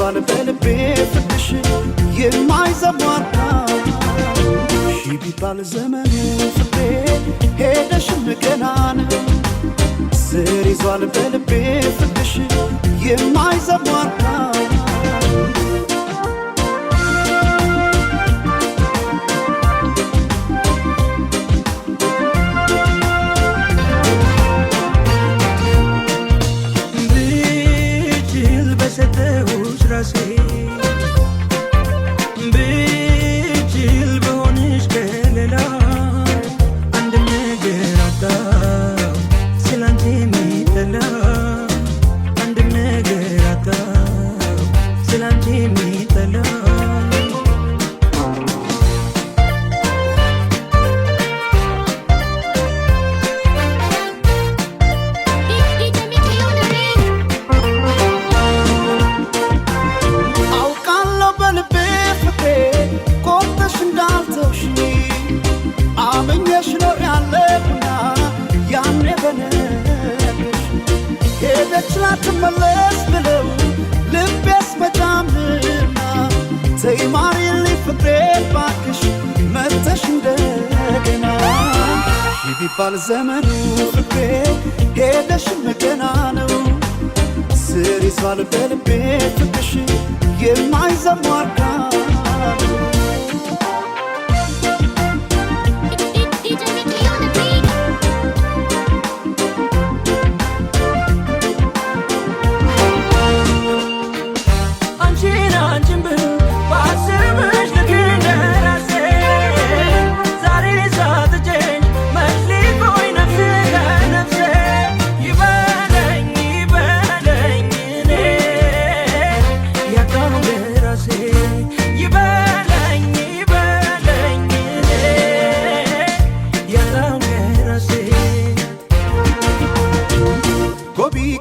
ይዟል በልቤ ፍቅርሽ የማይዘሟርታ ሺ ቢባል ዘመኑ ፍቅሬ ሄደሽም ገና ነው ስር ይዟል በልቤ ፍቅርሽ የማይዘሟርታ ብችል በሆንሽ ከሌላ አንድ ነገር አጣው ስላንቺ የሚጠላ አንድ ነገር አጣው ስላንቺ የሚጠላ ላትመለስ ብለው ልቤስ በጣምና ተይ ማሪልኝ ፍቅሬ ባክሽ መተሽ እንደገና ሺ ቢባል ዘመኑ ፍቅሬ ሄደሽም ገና ነው ስር ይዟል በልቤ ፍቅርሽ የማይዘሟርታ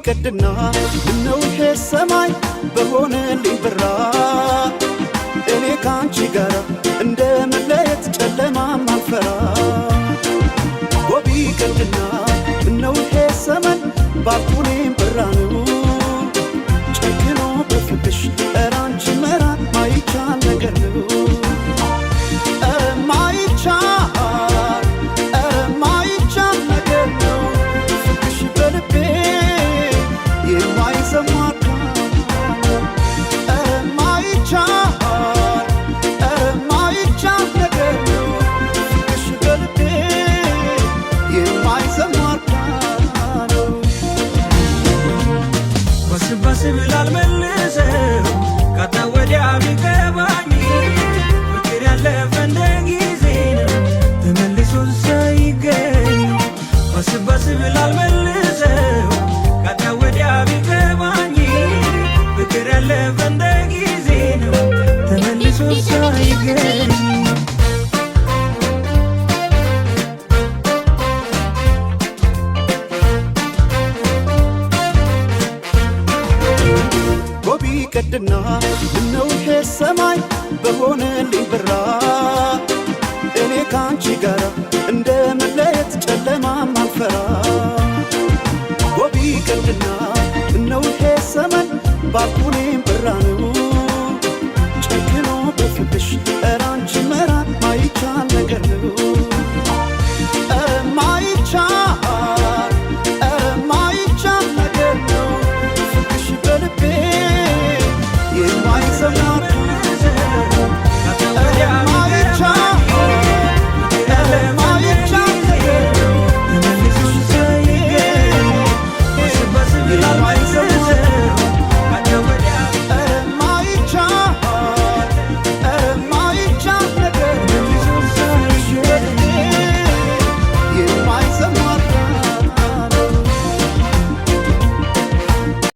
ቀድና ነው ሰማይ በሆነልኝ ብራ እኔ ካንቺ ጋር እንደመለየት ጨለማም አልፈራ ጎቢ ቀድና ነው ሰማይ ባኩኔም ብራ ነው ጨክኖ በፍቅሽ እራንቺ መራቅ ማይቻል ነገር ነው ስብላል መልሰው ካታ ወዲያ ቢገባኝ ፍቅር ያለፈ እንደ ጊዜ ነው ተመልሶ ሳይገኝ ስብላል መልሰው ካታ ወዲያ ቢገባኝ ፍቅር ያለፈ እንደ ጊዜ ነው ተመልሶ ሳይገኝ ቀድና ነው ሰማይ በሆነልኝ ብራ እኔ ካንቺ ጋር እንደመለየት ጨለማም አልፈራ ጎቢ ቀድና ነው ሰማይ ባኩኔም ብራ ነው ጨክኖ በፍቅሽ